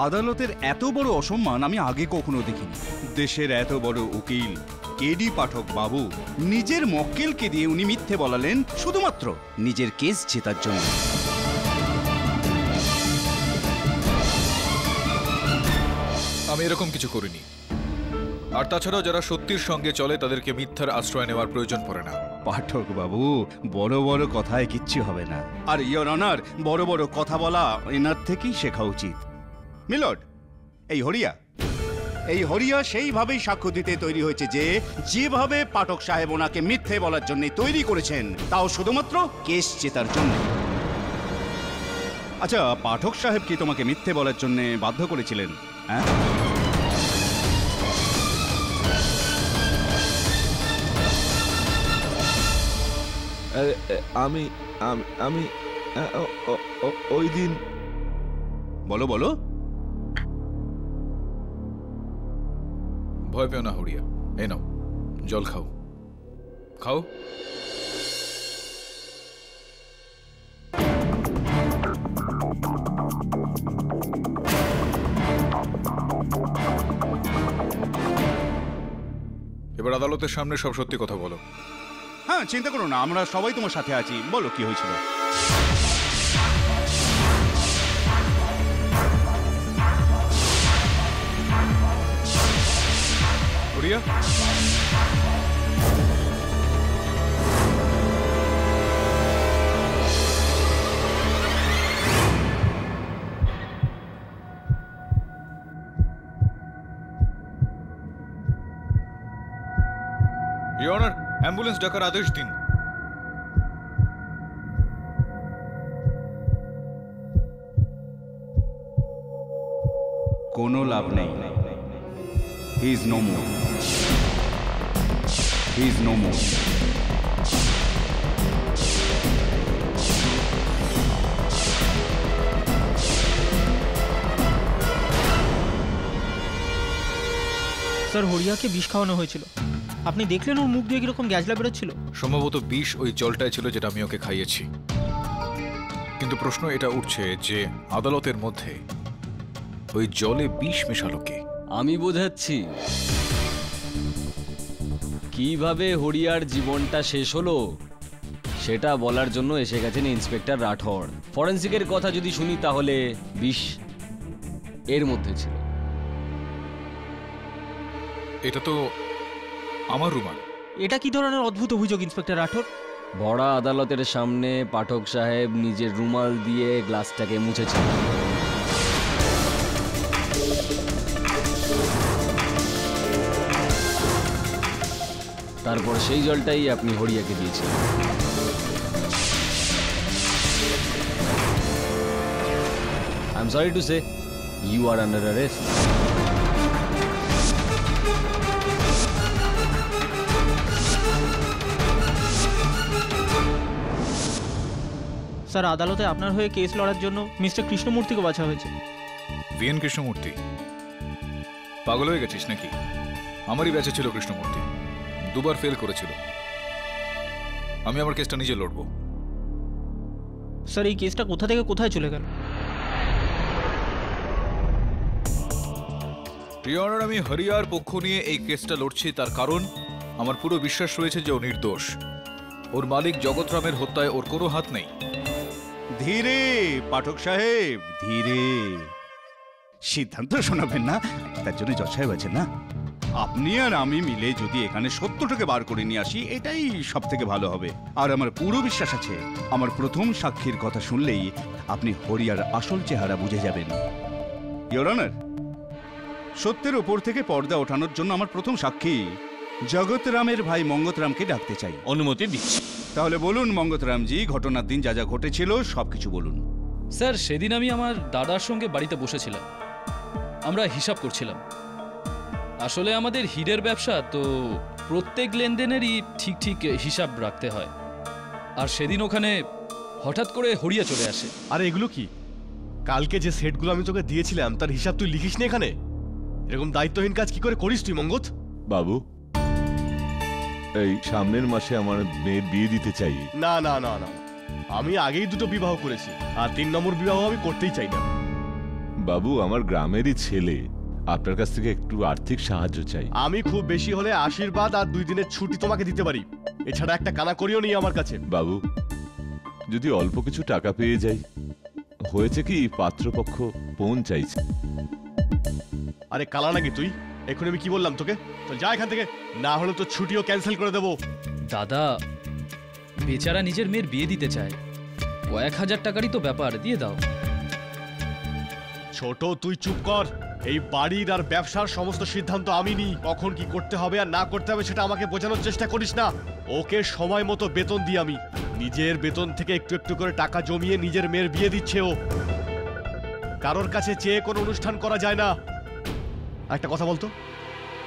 আদালতের এত বড় অসম্মান আমি আগে কখনো দেখিনি। দেশের এত বড় উকিল কেডি পাঠক বাবু নিজের মক্কেলকে দিয়ে উনি মিথ্যে বলালেন শুধুমাত্র নিজের কেস জেতার জন্য। আমি এরকম কিছু করিনি। আর তাছাড়াও যারা সত্যির সঙ্গে চলে তাদেরকে মিথ্যার আশ্রয় নেওয়ার প্রয়োজন পড়ে না। পাঠক বাবু, বড় বড় কথায় কিচ্ছু হবে না। আর ইওর অনার, বড় বড় কথা বলা এনার থেকেই শেখা উচিত। মিলর্ড, এই হরিয়া সেইভাবেই সাক্ষ্য দিতে তৈরি হয়েছে যে যেভাবে পাঠক সাহেব ওনাকে মিথ্যে বলার জন্য তৈরি করেছেন, তাও শুধুমাত্র কেস জেতার জন্য। আচ্ছা, পাঠক সাহেব কি তোমাকে মিথ্যে বলার জন্য বাধ্য করেছিলেন? হ্যাঁ, আমি আমি ওই দিন। বলো বলো। ভয় পেও না হরিয়া, এই নাও জল খাও। খাও। এবার আদালতের সামনে সব সত্যি কথা বলো। হ্যাঁ, চিন্তা করো না, আমরা সবাই তোমার সাথে আছি। বলো কি হয়েছিল। হরিয়া, ইওর অনার, অ্যাম্বুলেন্স ডাকার আদেশ দিন। কোনো লাভ নেই। He is no more. He is no more. Sir, হরিয়াকে বিষ খাওয়ানো হয়েছিল। আপনি দেখলেন ওর মুখ দিয়ে কিরকম গ্যাজলা বেরোচ্ছিল। সম্ভবত বিষ ওই জলটাই ছিল যেটা আমি ওকে খাইয়েছি। কিন্তু প্রশ্ন এটা উঠছে যে আদালতের মধ্যে ওই জলে বিষ মেশালো কে? আমি বোঝাচ্ছি কিভাবে হরিয়ার জীবনটা শেষ হলো সেটা বলার জন্য এসে গেছেন ইন্সপেক্টর রাঠোর। ফরেন্সিকের কথা যদি শুনি তাহলে বিষ এর মধ্যে ছিল। এটা তো আমার রুমাল। এটা কি ধরনের অদ্ভুত অভিযোগ ইন্সপেক্টর রাঠোর? বড়া আদালতের সামনে পাঠক সাহেব নিজের রুমাল দিয়ে গ্লাসটাকে মুছেছেন। তারপর সেই জলটাই আপনি হরিয়াকে দিয়েছেন। I am sorry to say you are under arrest. Sir, আদালতে আপনার হয়ে কেস লড়ার জন্য মিস্টার কৃষ্ণমূর্তিকে বাছা হয়েছে। ভিএন কৃষ্ণমূর্তি? পাগল হয়ে গেছিস নাকি? আমারই ব্যাচে ছিল কৃষ্ণমূর্তি, দুবার ফেল করেছিল। আমি আমার কেসটা নিজে লড়বো। স্যার, এই কেসটা কোথা থেকে কোথায় চলে গেল? ইওর অনার, আমি হরিয়ার পক্ষ নিয়ে এই কেসটা লড়ছি তার কারণ আমার পুরো বিশ্বাস রয়েছে যে ও নির্দোষ। ওর মালিক জগৎরামের হত্যায় ওর কোনো হাত নেই। ধীরে পাঠক সাহেব, ধীরে। সিদ্ধান্ত শোনাবেন না, তার জন্য জজ সাহেব আছেন না। আপনি আর আমি মিলে যদি এখানে সত্যটাকে বার করে নিয়ে আসি, এটাই সব থেকে ভালো হবে। আর আমার পুরো বিশ্বাস আছে, আমার প্রথম সাক্ষীর কথা শুনলেই আপনি হরিয়ার আসল চেহারা বুঝে যাবেন। ইওর অনার, সত্যের ওপর থেকে পর্দা ওঠানোর জন্য আমার প্রথম সাক্ষী জগৎরামের ভাই মঙ্গতরামকে ডাকতে চাই। অনুমতি দিচ্ছি। তাহলে বলুন মঙ্গতরামজি, ঘটনার দিন যা যা ঘটেছিল সবকিছু বলুন। স্যার, সেদিন আমি আমার দাদার সঙ্গে বাড়িতে বসেছিলাম, আমরা হিসাব করছিলাম। আসলে আমাদের হীরের ব্যবসা তো, প্রত্যেক লেনদেনেরই ঠিক ঠিক হিসাব রাখতে হয়। আর সেদিন ওখানে হঠাৎ করে হরিয়া চলে আসে। আরে এগুলো কি? কালকে যে সেটগুলো আমি তোকে দিয়েছিলাম তার হিসাব তুই লিখিস না এখানে? এরকম দায়িত্বহীন কাজ কি করে করিস তুই মঙ্গত? বাবু, এই সামনের মাসে আমার মেয়ের বিয়ে দিতে চাই। না না না না, আমি আগেই দুটো বিবাহ করেছি, আর 3 নম্বর বিবাহ আমি করতেই চাই না। বাবু আমার গ্রামেরই ছেলে, আপনার কাছ থেকে একটু আর্থিক সাহায্য চাই। আমি খুব বেশি হলে আশীর্বাদ আর 2 দিনের ছুটি তোমাকে দিতে পারি, এছাড়া একটা কানা করিও নেই আমার কাছে। বাবু যদি অল্প কিছু টাকা পেয়ে যাই। হয়েছে কি, পাত্রপক্ষ পণ চাইছে। আরে কালা নাকি তুই? এখন আমি কি বললাম তোকে? তো যা এখান থেকে, না হলে তো ছুটিও ক্যান্সেল করে দেবো। দাদা বেচারা নিজের মেয়ের বিয়ে দিতে চায়, কয়েক হাজার টাকারই তো ব্যাপার, দিয়ে দাও। ছোট তুই চুপ কর। এই বাড়ির আর ব্যবসার সমস্ত সিদ্ধান্ত আমি নিই। কখন কি করতে হবে আর না করতে হবে সেটা আমাকে বোঝানোর চেষ্টা করিস না। ওকে সময় মতো বেতন দিই আমি। নিজের বেতন থেকে একটু একটু করে টাকা জমিয়ে নিজের মেয়ের বিয়ে দিচ্ছে ও। কারোর কাছে চেয়ে কোনো অনুষ্ঠান করা যায় না। একটা কথা বলতো,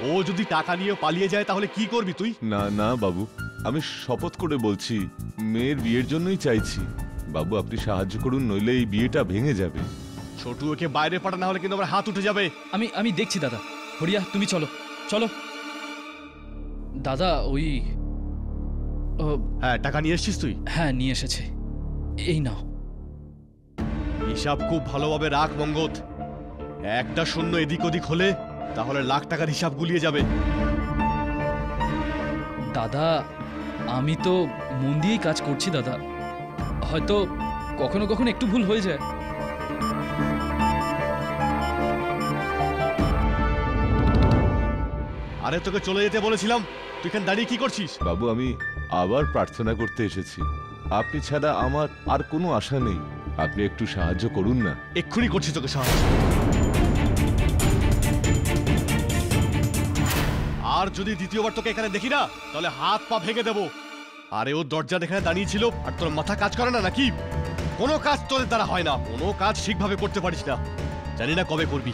ও যদি টাকা নিয়ে পালিয়ে যায় তাহলে কি করবি তুই? না না বাবু, আমি শপথ করে বলছি, মেয়ের বিয়ের জন্যই চাইছি। বাবু আপনি সাহায্য করুন, নইলে এই বিয়েটা ভেঙে যাবে। ছোটু ওকে বাইরে পাঠানো হলে কিন্তু আমার হাত উঠে যাবে। আমি দেখছি দাদা। হরিয়া তুমি চলো চলো। দাদা ওই হ্যাঁ, টাকা নিয়ে এসছিস তুই? হ্যাঁ নিয়ে এসেছে, এই নাও। হিসাব খুব ভালোভাবে রাখ মঙ্গত। একটা শূন্য এদিক ওদিক হলে তাহলে লাখ টাকার হিসাব গুলিয়ে যাবে। দাদা আমি তো মন দিয়েই কাজ করছি দাদা, হয়তো কখনো কখনো একটু ভুল হয়ে যায়। আরে তোকে চলে যেতে বলেছিলাম, তুই এখানে দাঁড়িয়ে কি করছিস? বাবু আমি আবার প্রার্থনা করতে এসেছি। আপনি ছাড়া আমার আর কোনো আশা নেই। আপনি একটু সাহায্য করুন না। এক্ষুনি করছি তোকে সাহায্য। আর যদি দ্বিতীয়বার তোকে এখানে দেখি না তাহলে হাত পা ভেঙে দেবো। আরে ও দরজার এখানে দাঁড়িয়ে ছিল আর তোর মাথা কাজ করে না নাকি? কোনো কাজ তোদের দ্বারা হয় না, কোনো কাজ ঠিকভাবে করতে পারিস না। জানি না কবে করবি।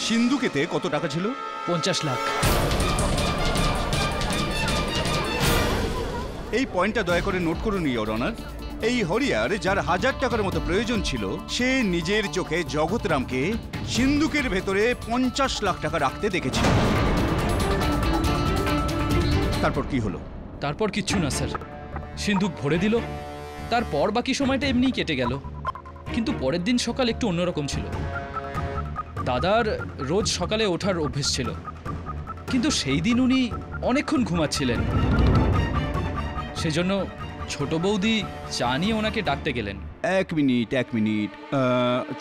সিন্ধুকেতে কত টাকা ছিল? 50 লাখ। এই পয়েন্টটা দয়া করে নোট করুন ইওর অনার। এই হরিয়ার যার 1000 টাকার মতো প্রয়োজন ছিল, সে নিজের চোখে জগৎরামকে সিন্ধুকের ভেতরে 50 লাখ টাকা রাখতে দেখেছিল। তারপর কি হলো? তারপর কিচ্ছু না স্যার, সিন্ধুক ভরে দিল, তারপর বাকি সময়টা এমনিই কেটে গেল। কিন্তু পরের দিন সকাল একটু অন্যরকম ছিল। দাদার রোজ সকালে ওঠার অভ্যেস ছিল, কিন্তু সেই দিন উনি অনেকক্ষণ ঘুমাচ্ছিলেন। সেজন্য ছোট বৌদি চা নিয়ে ওনাকে ডাকতে গেলেন। এক মিনিট।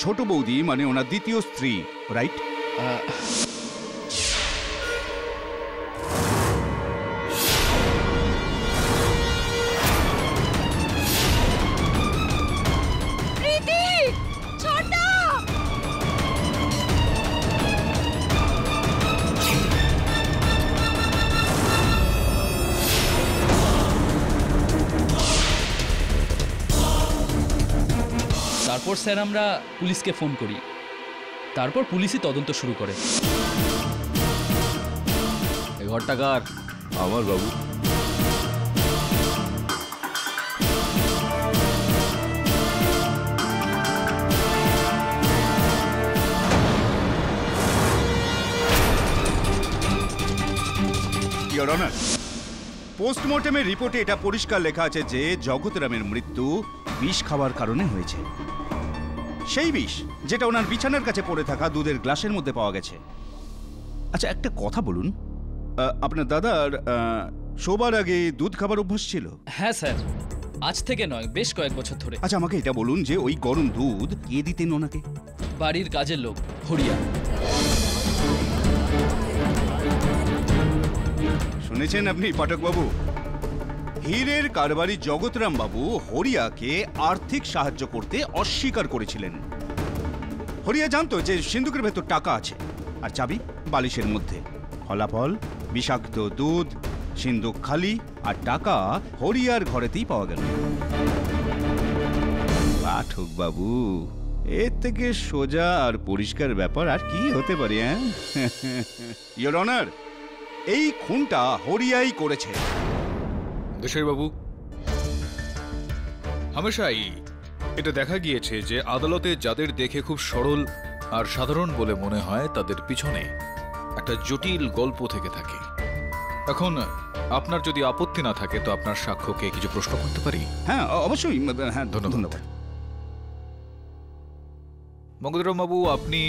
ছোট বৌদি মানে ওনার দ্বিতীয় স্ত্রী, রাইট? তারপর স্যার আমরা পুলিশকে ফোন করি, তারপর পুলিশই তদন্ত শুরু করে। এই ঘরটা কার? আমার বাবু। ইওর অনার, পোস্টমর্টেমের রিপোর্টে এটা পরিষ্কার লেখা আছে যে জগৎরামের মৃত্যু বিষ খাওয়ার কারণে হয়েছে। সেই বিষ যেটা ওনার বিছানার কাছে পড়ে থাকা দুধের গ্লাসের মধ্যে পাওয়া গেছে। আচ্ছা একটা কথা বলুন, আপনার দাদার শোবার আগে দুধ খাবার অভ্যাস ছিল? হ্যাঁ স্যার, আজ থেকে নয়, বেশ কয়েক বছর ধরে। আচ্ছা আমাকে এটা বলুন যে ওই গরম দুধ কে দিতেন ওনাকে? বাড়ির কাজের লোক হরিয়া। শুনেছেন আপনি পাঠকবাবু? হীরের কারবারি জগৎরাম বাবু হরিয়াকে আর্থিক সাহায্য করতে অস্বীকার করেছিলেন। হরিয়া জানতো যে সিন্ধুকের ভেতর টাকা আছে আর চাবি বালিশের মধ্যে। ফলাফল বিষাক্ত দুধ, সিন্ধুক খালি আর টাকা হরিয়ার ঘরেতেই পাওয়া গেল। পাঠক বাবু, এর থেকে সোজা আর পরিষ্কার ব্যাপার আর কি হতে পারে? ইওর অনার, এই খুনটা হরিয়াই করেছে। দেশাইবাবু, হামেশাই এটা দেখা গিয়েছে যে আদালতে যাদের দেখে খুব সরল আর সাধারণ বলে মনে হয় তাদের পিছনে একটা জটিল গল্প থেকে থাকে। এখন আপনার যদি আপত্তি না থাকে তো আপনার সাক্ষ্যকে কিছু প্রশ্ন করতে পারি? হ্যাঁ অবশ্যই। হ্যাঁ ধন্যবাদ। মঙ্গলরাম বাবু, আপনি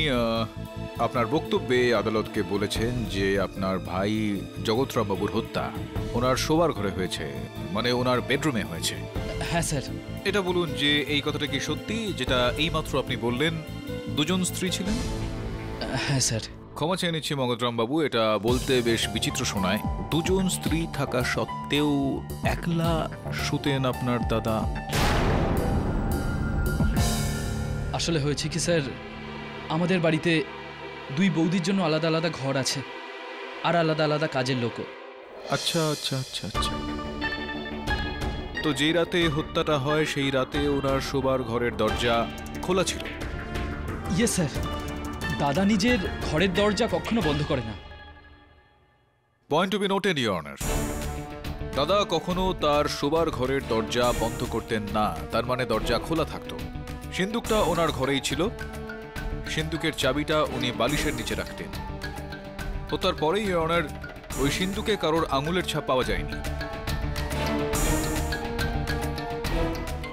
আপনার বক্তব্যে আদালতকে বলেছেন যে আপনার ভাই জগৎরাম বাবুর হত্যা ওনার শোবার ঘরে হয়েছে, মানে ওনার বেডরুমে হয়েছে। হ্যাঁ স্যার। এটা বলুন যে এই কথাটা কি সত্যি, যেটা এইমাত্র আপনি বললেন দুজন স্ত্রী ছিলেন? হ্যাঁ স্যার। ক্ষমা চেয়ে নিচ্ছি মঙ্গলরাম বাবু, এটা বলতে বেশ বিচিত্র শোনায়। দুজন স্ত্রী থাকা সত্ত্বেও একলা শুতেন আপনার দাদা? আসলে হয়েছে কি স্যার, আমাদের বাড়িতে দুই বৌদির জন্য আলাদা আলাদা ঘর আছে, আর আলাদা আলাদা কাজের লোকও। আচ্ছা আচ্ছা আচ্ছা আচ্ছা। তো যেই রাতে হত্যাটা হয় সেই রাতে ওনার শোবার ঘরের দরজা খোলা ছিল? ইয়ে স্যার, দাদা নিজের ঘরের দরজা কখনো বন্ধ করে না। Point to be noted, your honour. দাদা কখনো তার শোবার ঘরের দরজা বন্ধ করতেন না, তার মানে দরজা খোলা থাকতো। সিন্দুকটা ওনার ঘরেই ছিল, সিন্দুকের চাবিটা উনি বালিশের নিচে রাখতেন। হত্যার পরেই ইওর অনার ওই সিন্দুকে কারোর আঙুলের ছাপ পাওয়া যায়নি।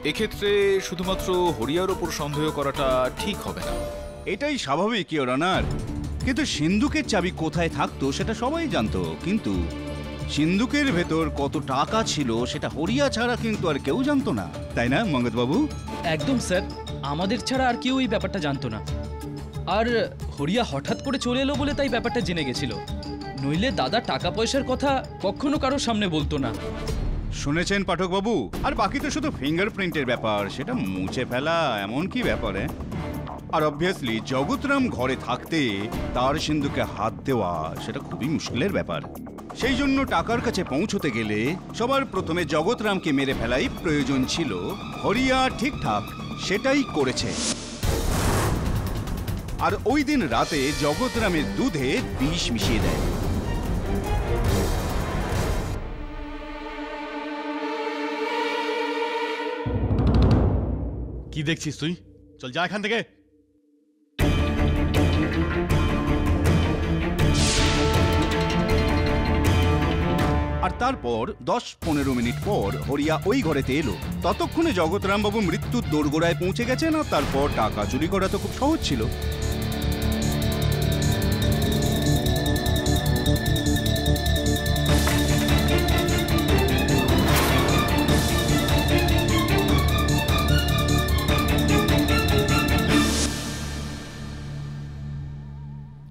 এক্ষেত্রে শুধুমাত্র হরিয়ার ওপর সন্দেহ করাটা ঠিক হবে না। এটাই স্বাভাবিক ইওর অনার, কিন্তু সিন্ধুকের চাবি কোথায় থাকতো সেটা সবাই জানতো, কিন্তু সিন্ধুকের ভেতর কত টাকা ছিল সেটা হরিয়া ছাড়া কিন্তু আর কেউ জানতো না, তাই না মঙ্গতবাবু? একদম স্যার, আমাদের ছাড়া আর কেউ এই ব্যাপারটা জানতো না। আর হরিয়া হঠাৎ করে চলে এলো বলে তাই ব্যাপারটা জেনে গেছিল, নইলে দাদা টাকা পয়সার কথা কখনো কারোর সামনে বলতো না। শুনেছেন পাঠকবাবু? আর বাকি তো শুধু ফিঙ্গারপ্রিন্টের ব্যাপার, সেটা মুছে ফেলা এমন কি ব্যাপারে। আর অবভিয়াসলি জগৎরাম ঘরে থাকতে তার সিন্ধুকে হাত দেওয়া সেটা খুবই মুশকিলের ব্যাপার। সেই জন্য টাকার কাছে পৌঁছতে গেলে সবার প্রথমে জগৎরামকে মেরে ফেলাই প্রয়োজন ছিল। হরিয়া ঠিকঠাক সেটাই করেছে। আর ওই দিন রাতে জগৎরামের দুধে বিষ মিশিয়ে দেয়। কি দেখছিস তুই? চল যা এখান থেকে। আর তারপর 10-15 মিনিট পর হরিয়া ওই ঘরেতে এলো। ততক্ষণে জগৎরামবাবু মৃত্যুর দোরগোড়ায় পৌঁছে গেছেন, আর তারপর টাকা চুরি করা তো খুব সহজ ছিল।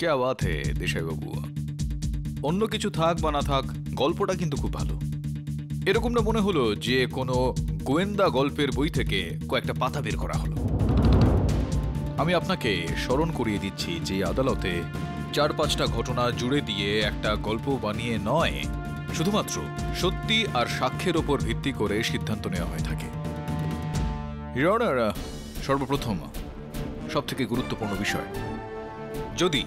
क्या बात है দেশাই বাবু, অন্য কিছু থাক বা না থাক গল্পটা কিন্তু খুব ভালো। এরকমটা মনে হলো যে কোনো গোয়েন্দা গল্পের বই থেকে কয়েকটা পাতা বের করা হলো। আমি আপনাকে স্মরণ করিয়ে দিচ্ছি যে আদালতে 4-5টা ঘটনা জুড়ে দিয়ে একটা গল্প বানিয়ে নয়, শুধুমাত্র সত্যি আর সাক্ষ্যের ওপর ভিত্তি করে সিদ্ধান্ত নেওয়া হয়ে থাকে। ইওর অনার, সর্বপ্রথম সবথেকে গুরুত্বপূর্ণ বিষয়, যদি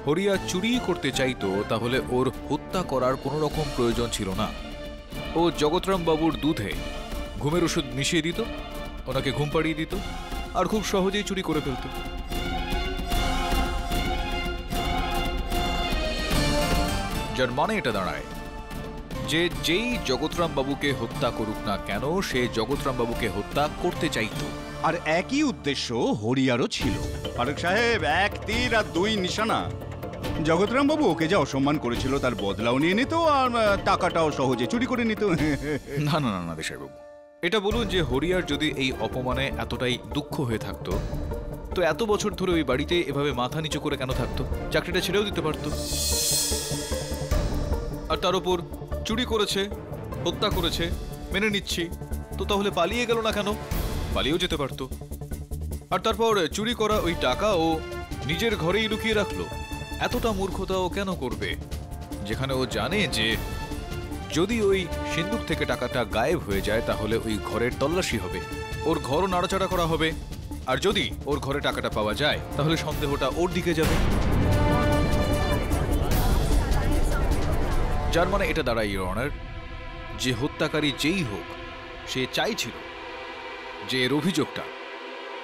হরিয়া চুরি করতে চাইতো তাহলে ওর হত্যা করার কোনো রকম প্রয়োজন ছিল না। ও জগৎরাম বাবুর দুধে ঘুমের ওষুধ মিশিয়ে দিত, ওনাকে ঘুম পাড়িয়ে দিত, আর খুব সহজেই চুরি করে ফেলত। যার মানে এটা দাঁড়ায় যে যেই জগৎরাম বাবুকে হত্যা করুক না কেন, সে জগৎরাম বাবুকে হত্যা করতে চাইতো। আর একই উদ্দেশ্য হরিয়ারও ছিল। ফারুক সাহেব, 1 তীর আর 2 নিশানা। জগৎরামবাবু ওকে যা অসম্মান করেছিল তার বদলাও নিয়ে নিত, আর টাকাটাও সহজে চুরি করে নিত। না না না না দেশাইবাবু, এটা বলুন যে হরিয়ার যদি এই অপমানে এতটাই দুঃখ হয়ে থাকতো তো এত বছর ধরে ওই বাড়িতে এভাবে মাথা নিচু করে কেন থাকতো? চাকরিটা ছেড়েও দিতে পারতো। আর তার উপর চুরি করেছে, হত্যা করেছে, মেনে নিচ্ছি, তো তাহলে পালিয়ে গেল না কেন? পালিয়েও যেতে পারতো। আর তারপর চুরি করা ওই টাকা ও নিজের ঘরেই লুকিয়ে রাখলো। এতটা মূর্খতা ও কেন করবে, যেখানে ও জানে যে যদি ওই সিন্দুক থেকে টাকাটা গায়েব হয়ে যায় তাহলে ওই ঘরের তল্লাশি হবে, ওর ঘরও নাড়াচাড়া করা হবে, আর যদি ওর ঘরে টাকাটা পাওয়া যায় তাহলে সন্দেহটা ওর দিকে যাবে। যার মানে এটা দাঁড়ায় ইওর অনার যে হত্যাকারী যেই হোক সে চাইছিল যে এর অভিযোগটা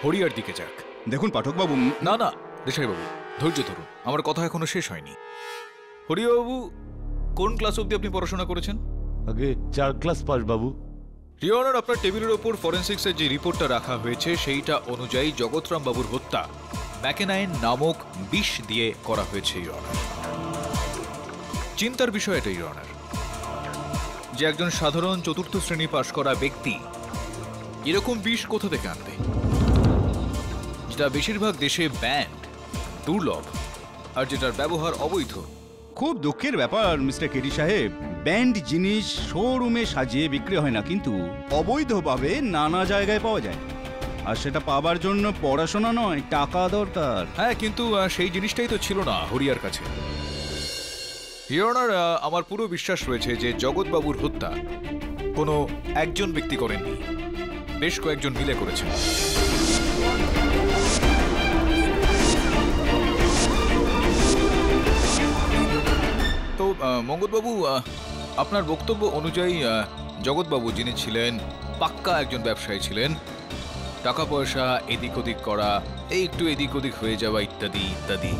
হরিয়ার দিকে যাক। দেখুন পাঠকবাবু, না না দেশাইবাবু, ধৈর্য ধরুন, আমার কথা এখনো শেষ হয়নি। হরিয়াবাবু, কোন ক্লাস অবধি আপনি পড়াশোনা করেছেন? আগে 4 class pass Babu. Your honour, আপনার টেবিলের ওপর ফরেন্সিক্সের যে রিপোর্টটা রাখা হয়েছে সেইটা অনুযায়ী জগৎরাম বাবুর হত্যা ম্যাকেনাইন নামক বিষ দিয়ে করা হয়েছে ইওর অনার। চিন্তার বিষয় এটা ইওর অনার, যে একজন সাধারণ চতুর্থ শ্রেণী পাশ করা ব্যক্তি এরকম বিষ কোথা থেকে আনবে, যেটা বেশিরভাগ দেশে ব্যান্ড, দুর্লভ, আর যেটার ব্যবহার অবৈধ। খুব দুঃখের ব্যাপার মিস্টার কেডি সাহেব, ব্যান্ড জিনিস শোরুমে সাজিয়ে বিক্রি হয় না, কিন্তু অবৈধভাবে নানা জায়গায় পাওয়া যায়। আর সেটা পাবার জন্য পড়াশোনা নয়, টাকা দরকার। হ্যাঁ, কিন্তু সেই জিনিসটাই তো ছিল না হরিয়ার কাছে। ইওর অনার, আমার পুরো বিশ্বাস রয়েছে যে জগৎবাবুর হত্যা কোনো একজন ব্যক্তি করেননি, বেশ কয়েকজন মিলে করেছেন। তো মঙ্গলবাবু, আপনার বক্তব্য অনুযায়ী জগৎবাবু, যিনি ছিলেন পাক্কা একজন ব্যবসায়ী ছিলেন, টাকা পয়সা এদিক ওদিক করা, এই একটু এদিক ওদিক হয়ে যাওয়া ইত্যাদি ইত্যাদি,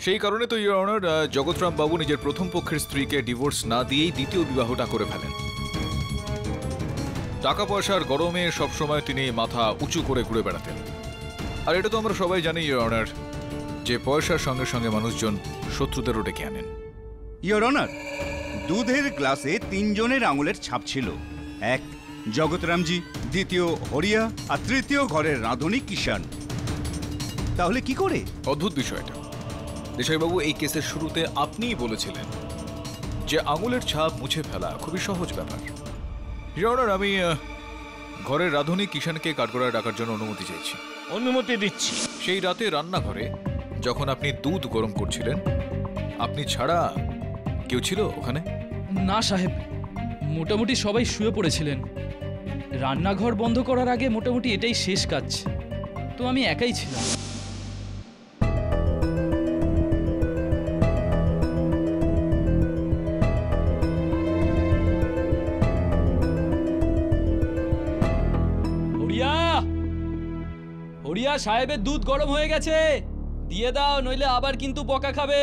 সেই কারণে তো ইওর অনার জগৎরাম বাবু নিজের প্রথম পক্ষের স্ত্রীকে ডিভোর্স না দিয়েই দ্বিতীয় বিবাহটা করে ফেলেন। টাকা পয়সার গরমে সবসময় তিনি মাথা উঁচু করে ঘুরে বেড়াতেন। আর এটা তো আমরা সবাই জানি ইওর অনার, যে পয়সার সঙ্গে সঙ্গে মানুষজন শত্রুদেরও ডেকে আনেন। ইওর অনার, দুধের গ্লাসে 3 জনের আঙুলের ছাপ ছিল। এক জগৎরামজি, দ্বিতীয় হরিয়া, আর তৃতীয় ঘরের রাঁধুনি কিষাণ। তাহলে কি করে? অদ্ভুত বিষয়টা দেশাইবাবু, এই কেসের শুরুতে আপনিই বলেছিলেন যে আঙুলের ছাপ মুছে ফেলা খুবই সহজ ব্যাপার। ইওর অনার, আমি ঘরের রাঁধুনি কিষাণকে কাঠগড়ায় ডাকার জন্য অনুমতি চাইছি। অনুমতি দিচ্ছি। সেই রাতে রান্নাঘরে যখন আপনি দুধ গরম করছিলেন, আপনি ছাড়া কেউ ছিল ওখানে? না সাহেব, মোটামুটি সবাই শুয়ে পড়েছিলেন। রান্নাঘর বন্ধ করার আগে মোটামুটি এটাই শেষ কাজ, তো আমি একাই ছিলাম। হরিয়া, সাহেবের দুধ গরম হয়ে গেছে, দিয়ে দাও, নইলে আবার কিন্তু বকা খাবে।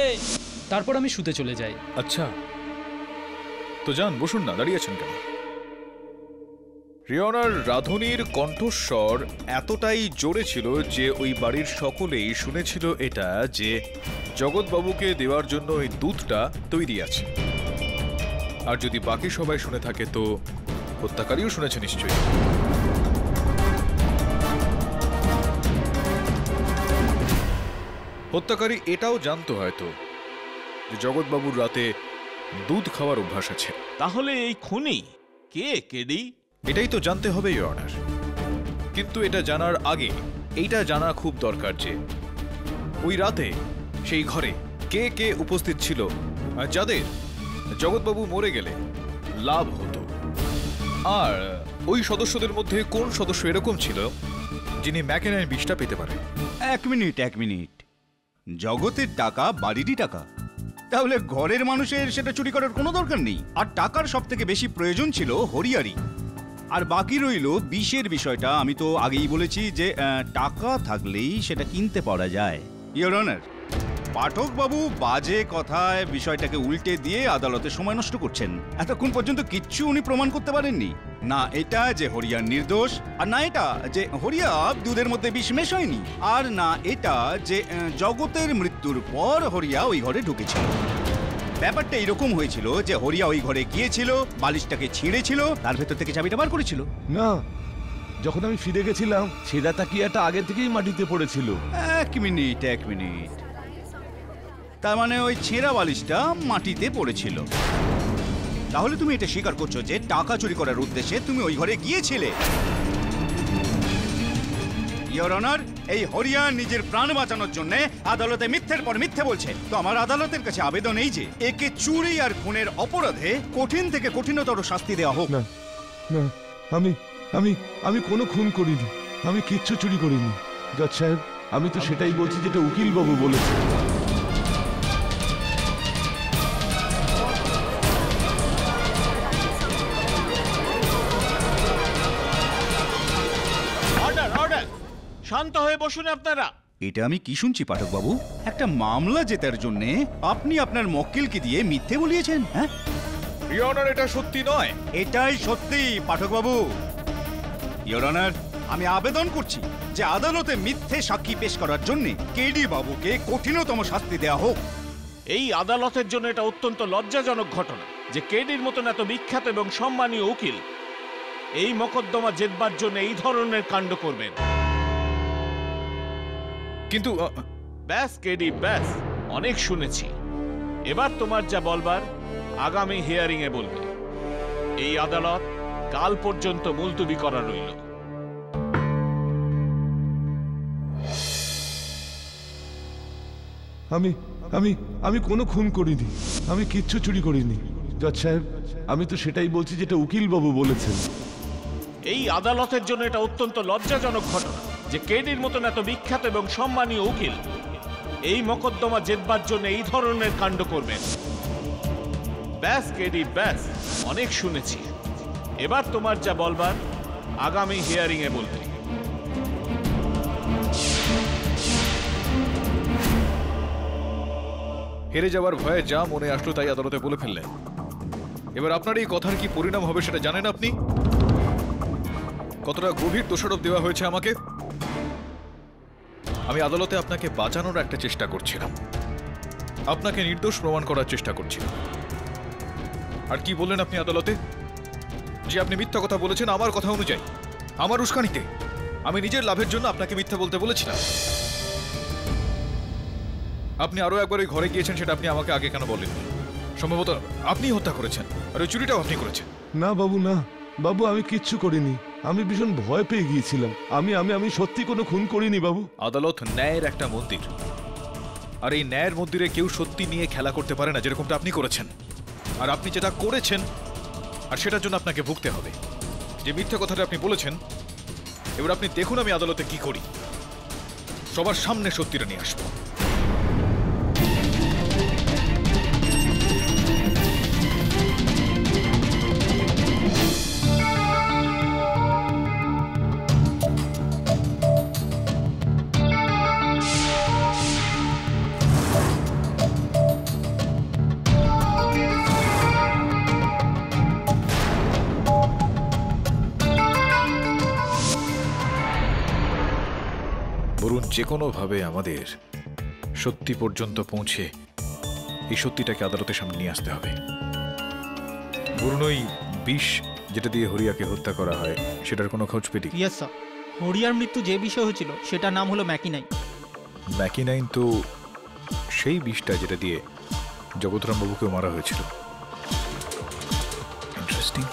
তারপর আমি শুতে চলে যাই। আচ্ছা, তো যান, বসুন না, দাঁড়িয়েছেন কেন? রিওনার রাধুনির কণ্ঠস্বর এতটাই জোরে ছিল যে ওই বাড়ির সকলেই শুনেছিল এটা, যে জগৎবাবুকে দেওয়ার জন্য ওই দুধটা তৈরি আছে। আর যদি বাকি সবাই শুনে থাকে তো হত্যাকারীও শুনেছে নিশ্চয়ই। হত্যাকারী এটাও জানতো হয়তো যে জগৎবাবুর রাতে দুধ খাওয়ার অভ্যাস আছে। তাহলে এই খুনি কে, কেডি? এটাই তো জানতে হবে ইওর অনার। কিন্তু এটা জানার আগে এইটা জানা খুব দরকার যে ওই রাতে সেই ঘরে কে কে উপস্থিত ছিল, আর যাদের জগৎবাবু মরে গেলে লাভ হতো। আর ওই সদস্যদের মধ্যে কোন সদস্য এরকম ছিল যিনি ম্যাকেনাইন বিষটা পেতে পারে। এক মিনিট, জগতের টাকা বাড়িরই টাকা, তাহলে ঘরের মানুষের সেটা চুরি করার কোনো দরকার নেই। আর টাকার সব থেকে বেশি প্রয়োজন ছিল হরিয়ারি। আর বাকি রইল বিষের বিষয়টা। আমি তো আগেই বলেছি যে টাকা থাকলেই সেটা কিনতে পারা যায়। ইওর অনার, পাঠক বাবু বাজে কথায় বিষয়টাকে উল্টে দিয়ে আদালতে সময় নষ্ট করছেন। এতক্ষণ পর্যন্ত কিচ্ছু উনি প্রমাণ করতে পারেননি। না এটা যে হরিয়া নির্দোষ, আর না এটা যে হরিয়া দুধের মধ্যে বিষ মেশায়নি, আর না এটা যে জগতের মৃত্যুর পর হরিয়া ওই ঘরে ঢুকেছিল। ব্যাপারটা এরকম হয়েছিল যে হরিয়া ওই ঘরে গিয়েছিল, বালিশটাকে ছিঁড়েছিল, তার ভেতর থেকে চাবিটা বার করেছিল। না, যখন আমি ফিরে গেছিলাম ছেঁড়া তাকিয়াটা আগে থেকেই মাটিতে পড়েছিল। এক মিনিট, তার মানে ওই ছেঁড়া বালিশটা মাটিতে পড়েছিল। তাহলে তুমি এটা স্বীকার করছো যে টাকা চুরি করার উদ্দেশ্যে তুমি ওই ঘরে গিয়েছিলে। ইওর অনার, এই হরিয়া নিজের প্রাণ বাঁচানোর জন্য আদালতে মিথ্যের পর মিথ্যে বলছে। তো আমার আদালতের কাছে আবেদন এই যে একে চুরি আর খুনের অপরাধে কঠিন থেকে কঠিনতর শাস্তি দেওয়া হোক। না না, আমি আমি আমি কোনো খুন করিনি, আমি কিচ্ছু চুরি করিনি। জজ সাহেব, আমি তো সেটাই বলছি যেটা উকিলবাবু বলেছে। শান্ত হয়ে বসুন আপনারা। এটা আমি কি শুনছি পাঠক বাবু? একটা মামলা জেতার জন্য আপনি আপনার মক্কেলকে দিয়ে মিথ্যে বলিয়েছেন? হ্যাঁ, ইওর অনার, এটা সত্যি নয়। এটাই সত্যি পাঠক বাবু। ইওর অনার, আমি আবেদন করছি যে আদালতে মিথ্যে সাক্ষী পেশ করার জন্য কেডি বাবুকে কঠিনতম শাস্তি দেওয়া হোক। এই আদালতের জন্য এটা অত্যন্ত লজ্জাজনক ঘটনা যে কেডির মতন এত বিখ্যাত এবং সম্মানীয় উকিল এই মকদ্দমা জেতবার জন্য এই ধরনের কাণ্ড করবেন। কিন্তু ব্যাস কেডি, ব্যাস, অনেক শুনেছি। এবার তোমার যা বলবার আগামী হিয়ারিং এ বলবে। এই আদালত কাল পর্যন্ত মুলতবি করা রইল। আমি আমি আমি কোনো খুন করিনি, আমি কিচ্ছু চুরি করিনি। জজ সাহেব, আমি তো সেটাই বলছি যেটা উকিল বাবু বলেছেন। এই আদালতের জন্য এটা অত্যন্ত লজ্জাজনক ঘটনা যে কেডির মতন এত বিখ্যাত এবং সম্মানীয় উকিল এই মকদ্দমা জেতবার জন্য এই ধরনের কাণ্ড করবেন। ব্যাস কেডি, ব্যাস, অনেক শুনেছি। এবার তোমার যা বলবার আগামী হিয়ারিং এ বলবে। হেরে যাওয়ার ভয়ে যা মনে আসলো তাই আদালতে বলে ফেললেন। এবার আপনার এই কথার কি পরিণাম হবে সেটা জানেন আপনি? কতটা গভীর দোষারোপ দেওয়া হয়েছে আমাকে। আমি আদালতে আপনাকে বাঁচানোর একটা চেষ্টা করছিলাম, আপনাকে নির্দোষ প্রমাণ করার চেষ্টা করছিলাম। আর কি বললেন আপনি আদালতে? যে আপনি মিথ্যা কথা বলেছেন আমার কথা অনুযায়ী, আমার উস্কানিতে। আমি নিজের লাভের জন্য আপনাকে মিথ্যা বলতে বলেছিলাম। আপনি আরো একবার ওই ঘরে গিয়েছেন, সেটা আপনি আমাকে আগে কেন বলেন? সম্ভবত আপনি হত্যা করেছেন, আর ওই চুরিটাও আপনি করেছেন। না বাবু, না বাবু, আমি কিচ্ছু করিনি। আমি ভীষণ ভয় পেয়ে গিয়েছিলাম। আমি আমি আমি সত্যি কোনো খুন করিনি বাবু। আদালত ন্যায়ের একটা মন্দির, আর এই ন্যায়ের মন্দিরে কেউ সত্যি নিয়ে খেলা করতে পারে না, যেরকমটা আপনি করেছেন। আর আপনি যেটা করেছেন, আর সেটার জন্য আপনাকে ভুগতে হবে। যে মিথ্যা কথাটা আপনি বলেছেন, এবার আপনি দেখুন আমি আদালতে কি করি। সবার সামনে সত্যিটা নিয়ে আসবো। বরুণ, যে কোনোভাবে আমাদের সত্যি পর্যন্ত পৌঁছে এই সত্যিটাকে আদালতের সামনে নিয়ে আসতে হবে। বরুণ, ওই বিষ যেটা দিয়ে হরিয়াকে হত্যা করা হয় সেটার কোনো খোঁজ পেলি? ইয়েস স্যার, হরিয়ার মৃত্যু যে বিষয় হয়েছিল সেটার নাম হলো ম্যাকিনাইন। ম্যাকিনাইন তো সেই বিষটা যেটা দিয়ে জগৎরাম বাবুকেও মারা হয়েছিল। ইন্টারেস্টিং।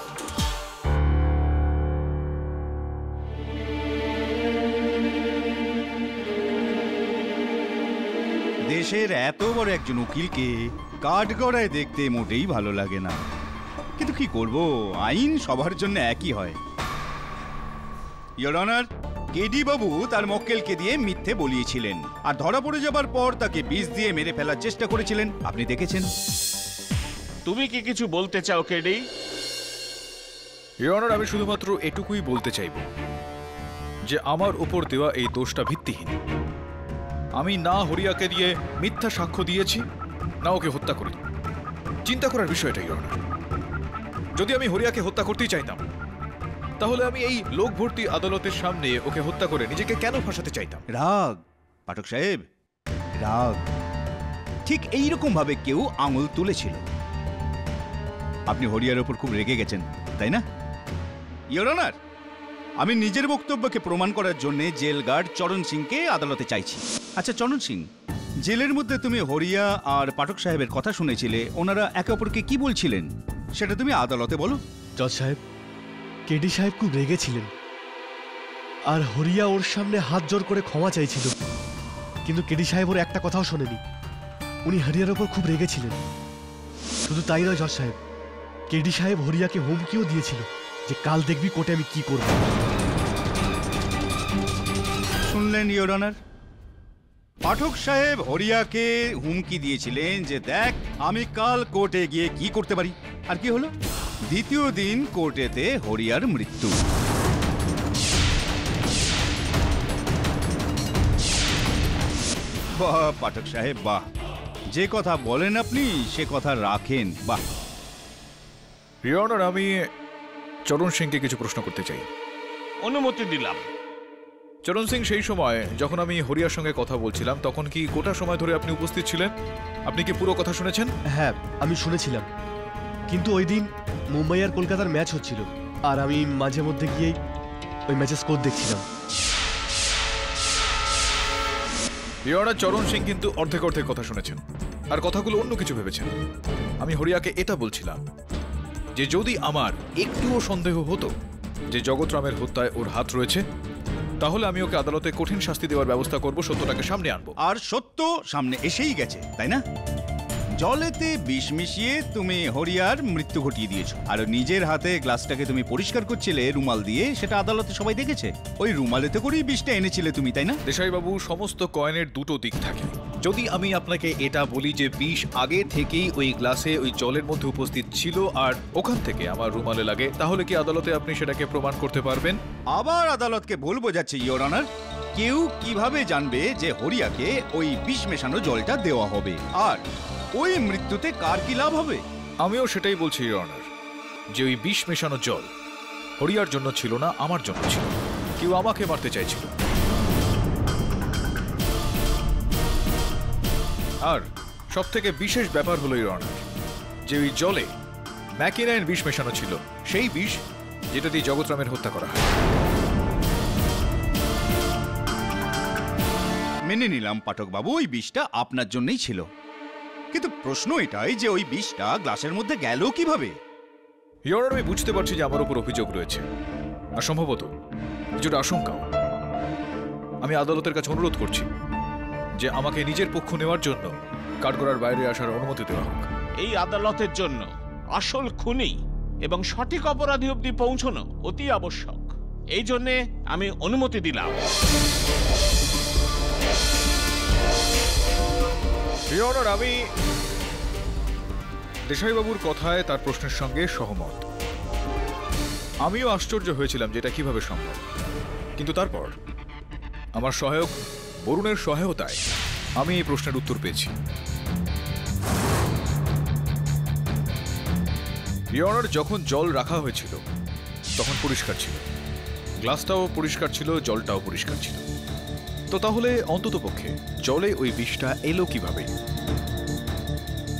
দেশের এত বড় একজন উকিলকে কাঠগড়ায় দেখতে মোটেই ভালো লাগে না, কিন্তু কি করব, আইন সবার জন্য একই হয়। ইওর অনার, কেডি বাবু তার মক্কেলকে দিয়ে মিথ্যে বলিয়েছিলেন, আর ধরা পড়ে যাবার পর তাকে বিষ দিয়ে মেরে ফেলার চেষ্টা করেছিলেন, আপনি দেখেছেন। তুমি কি কিছু বলতে চাও কেডি? ইওর অনার, আমি শুধুমাত্র এটুকুই বলতে চাইব যে আমার উপর দেওয়া এই দোষটা ভিত্তিহীন। আমি না হরিয়াকে দিয়ে মিথ্যা সাক্ষ্য দিয়েছি, না ওকে হত্যা করি। চিন্তা করার বিষয়টা ইওর অনার, যদি আমি হরিয়াকে হত্যা করতেই চাইতাম, তাহলে আমি এই লোক ভর্তি আদালতের সামনে ওকে হত্যা করে নিজেকে কেন ফাঁসাতে চাইতাম? রাগ পাঠক সাহেব, রাগ। ঠিক এইরকম ভাবে কেউ আঙুল তুলেছিল। আপনি হরিয়ার ওপর খুব রেগে গেছেন, তাই না? ইওর অনার, আমি নিজের বক্তব্যকে প্রমাণ করার জন্য জেল গার্ড চরণ সিংকে আদালতে চাইছি। আচ্ছা চরণ সিং, জেলের মধ্যে তুমি হরিয়া আর পাঠক সাহেবের কথা শুনেছিলে, ওনারা একে অপরকে কি বলছিলেন সেটা তুমি আদালতে বলো। জজ সাহেব, কেডি সাহেব খুব রেগেছিলেন, আর হরিয়া ওর সামনে হাত জোর করে ক্ষমা চাইছিল, কিন্তু কেডি সাহেব ওর একটা কথাও শোনেনি। উনি হরিয়ার ওপর খুব রেগেছিলেন। শুধু তাই নয় জজ সাহেব, কেডি সাহেব হরিয়াকে হুমকিও দিয়েছিল যে কাল দেখবি কোর্টে আমি কি করব। শুনলেন ইওর অনার, পাঠক সাহেব হরিয়াকে হুমকি দিয়েছিলেন যে দেখ আমি কাল কোর্টে গিয়ে কি করতে পারি। আর কি হলো? দ্বিতীয় দিন কোর্টেতে হরিয়ার মৃত্যু। বাহ পাঠক সাহেব, বাহ, যে কথা বলেন আপনি সে কথা রাখেন, বাহ। ইওর অনার, আমি চরণ সিংকে কিছু প্রশ্ন করতে চাই। অনুমতি দিলাম। চরণ সিং, সেই সময় যখন আমি হরিয়ার সঙ্গে কথা বলছিলাম তখন কি গোটা সময় ধরে আপনি উপস্থিত ছিলেন? আপনি কি পুরো কথা শুনেছেন? হ্যাঁ, আমি শুনেছিলাম, কিন্তু ওই দিন মুম্বাই আর কলকাতার ম্যাচ হচ্ছিল, আর আমি মাঝে মধ্যে গিয়েই ওই ম্যাচের স্কোর দেখছিলাম। ইওর অনার, চরণ সিং কিন্তু অর্ধেক অর্ধেক কথা শুনেছেন আর কথাগুলো অন্য কিছু ভেবেছেন। আমি হরিয়াকে এটা বলছিলাম যে যদি আমার একটুও সন্দেহ হতো যে জগৎরামের হত্যায় ওর হাত রয়েছে, তাহলে আমি ওকে আদালতে কঠিন শাস্তি দেওয়ার ব্যবস্থা করব, সত্যটাকে সামনে আনবো। আর সত্য সামনে এসেই গেছে, তাই না? জলেতে বিষ মিশিয়ে তুমি হরিয়ার মৃত্যু ঘটিয়ে দিয়েছো, আর নিজের হাতে গ্লাসটাকে তুমি পরিষ্কার করছিলে রুমাল দিয়ে, সেটা আদালতে সবাই দেখেছে। ওই রুমালেতে করেই বিষটা এনেছিলে তুমি, তাই না? দেশাইবাবু, সমস্ত কয়েনের দুটো দিক থাকে। যদি আমি আপনাকে এটা বলি যে বিষ আগে থেকেই ওই গ্লাসে ওই জলের মধ্যে উপস্থিত ছিল আর ওখান থেকে আমার রুমালে লাগে, তাহলে কি আদালতে আপনি সেটাকে প্রমাণ করতে পারবেন? আবার আদালতকে ভুল বোঝাচ্ছে ইওর অনার। কেউ কিভাবে জানবে যে হরিয়াকে ওই বিষ মেশানো জলটা দেওয়া হবে, আর ওই মৃত্যুতে কার কি লাভ হবে? আমিও সেটাই বলছি ইওর অনার, যে ওই বিষ মেশানো জল হরিয়ার জন্য ছিল না, আমার জন্য ছিল। কেউ আমাকে মারতে চাইছিল। আর সব থেকে বিশেষ ব্যাপার হলো ইওর অনার, যে ওই জলে ম্যাকিনাইন বিষ মেশানো ছিল, সেই বিষ যেটা দিয়ে জগৎরামের হত্যা করা হয়। মেনে নিলাম পাঠক বাবু, ওই বিষটা আপনার জন্যই ছিল, কিন্তু প্রশ্ন এটাই যে ওই বিষটা গ্লাসের মধ্যে গেল কিভাবে? ইওর অনার, আমি বুঝতে পারছি যে আমার উপর অভিযোগ রয়েছে, আর সম্ভবত কিছুটা আশঙ্কাও। আমি আদালতের কাছে অনুরোধ করছি যে আমাকে নিজের পক্ষ নেওয়ার জন্য কাঠগড়ার বাইরে আসার অনুমতি দেওয়া হোক। এই আদালতের জন্য আসল খুনি এবং সঠিক অপরাধী অবধি পৌঁছানো অতি আবশ্যক। এই জন্যে আমি অনুমতি দিলাম। ইওর অনার, আমি দেশাইবাবুর কথায় তার প্রশ্নের সঙ্গে সহমত। আমিও আশ্চর্য হয়েছিলাম যে এটা কিভাবে সম্ভব, কিন্তু তারপর আমার সহায়ক বরুণের সহায়তায় আমি এই প্রশ্নের উত্তর পেয়েছি। ইওর অনার, যখন জল রাখা হয়েছিল তখন পরিষ্কার ছিল, গ্লাসটাও পরিষ্কার ছিল, জলটাও পরিষ্কার ছিল। তো তাহলে অন্ততপক্ষে জলে ওই বিষটা এলো কিভাবে?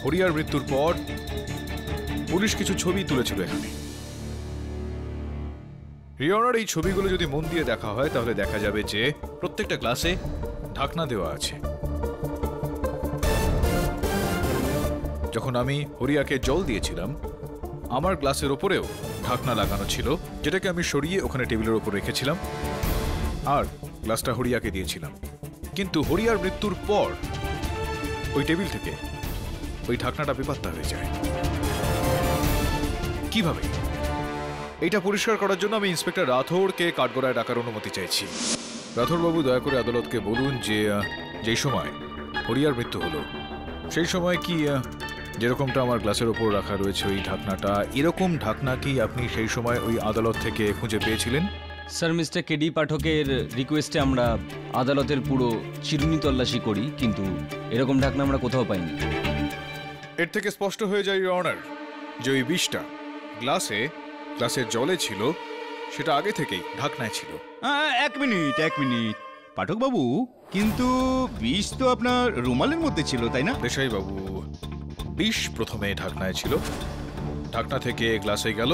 হরিয়ার মৃত্যুর পর পুলিশ কিছু ছবি তুলেছিল এখানে। ইওর অনার, এই ছবিগুলো যদি মন দিয়ে দেখা হয় তাহলে দেখা যাবে যে প্রত্যেকটা গ্লাসে ঢাকনা দেওয়া আছে। যখন আমি হরিয়াকে জল দিয়েছিলাম, আমার গ্লাসের ওপরেও ঢাকনা লাগানো ছিল, যেটাকে আমি সরিয়ে ওখানে টেবিলের ওপর রেখেছিলাম আর গ্লাসটা হরিয়াকে দিয়েছিলাম। কিন্তু হরিয়ার মৃত্যুর পর ওই টেবিল থেকে ওই ঢাকনাটা বেপাত্তা হয়ে যায়। কিভাবে? এটা পরিষ্কার করার জন্য আমি ইন্সপেক্টর রাথোরকে কাঠগড়ায় ডাকার অনুমতি চাইছি। রাথোরবাবু, দয়া করে আদালতকে বলুন যে যেই সময় হরিয়ার মৃত্যু হলো সেই সময় কি যেরকমটা আমার গ্লাসের ওপর রাখা রয়েছে ওই ঢাকনাটা, এরকম ঢাকনা কি আপনি সেই সময় ওই আদালত থেকে খুঁজে পেয়েছিলেন? স্যার, মিস্টার কেডি পাঠকের রিকোয়েস্টে আমরা আদালতের পুরো চিরুনি তল্লাশি করি, কিন্তু এরকম ঢাকনা আমরা কোথাও পাইনি। এর থেকে স্পষ্ট হয়ে যায় ইওর অনার যে ওই বিষটা গ্লাসের জলে ছিল, সেটা আগে থেকেই ঢাকনায় ছিল। এক মিনিট পাঠক বাবু, কিন্তু বিষ তো আপনার রুমালের মধ্যে ছিল, তাই না? দেশাইবাবু, বিষ প্রথমে ঢাকনায় ছিল, ঢাকনা থেকে গ্লাসে গেল,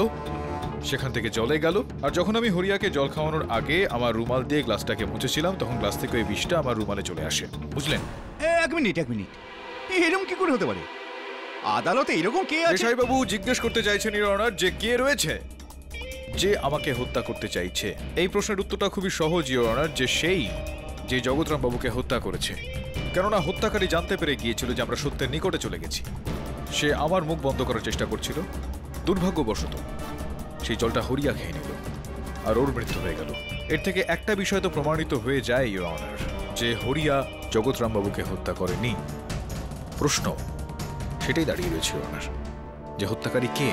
সেখান থেকে জলে গেল, আর যখন আমি হরিয়াকে জল খাওয়ানোর আগে আমার রুমাল দিয়ে গ্লাসটাকে মুছেছিলাম তখন গ্লাস থেকে ওই বিষটা আমার রুমালে চলে আসে। বুঝলেন? এক মিনিট, এরকম কি করে হতে পারে? আদালতে এরকম কে আছে? দেশাইবাবু জিজ্ঞেস করতে চাইছেন ইওর অনার যে কে রয়েছে যে আমাকে হত্যা করতে চাইছে। এই প্রশ্নের উত্তরটা খুবই সহজ ইওর অনার, যে সেই যে জগৎরাম বাবুকে হত্যা করেছে। কেননা হত্যাকারী জানতে পেরে গিয়েছিল যে আমরা সত্যের নিকটে চলে গেছি। সে আমার মুখ বন্ধ করার চেষ্টা করছিল। দুর্ভাগ্যবশত সেই জলটা হরিয়া খেয়ে নিল আর ওর মৃত্যু হয়ে গেল। এর থেকে একটা বিষয় তো প্রমাণিত হয়ে যায় ইওর অনার, যে হরিয়া জগৎরাম বাবুকে হত্যা করেনি। প্রশ্ন সেটাই দাঁড়িয়ে রয়েছে ইওর অনার, যে হত্যাকারী কে?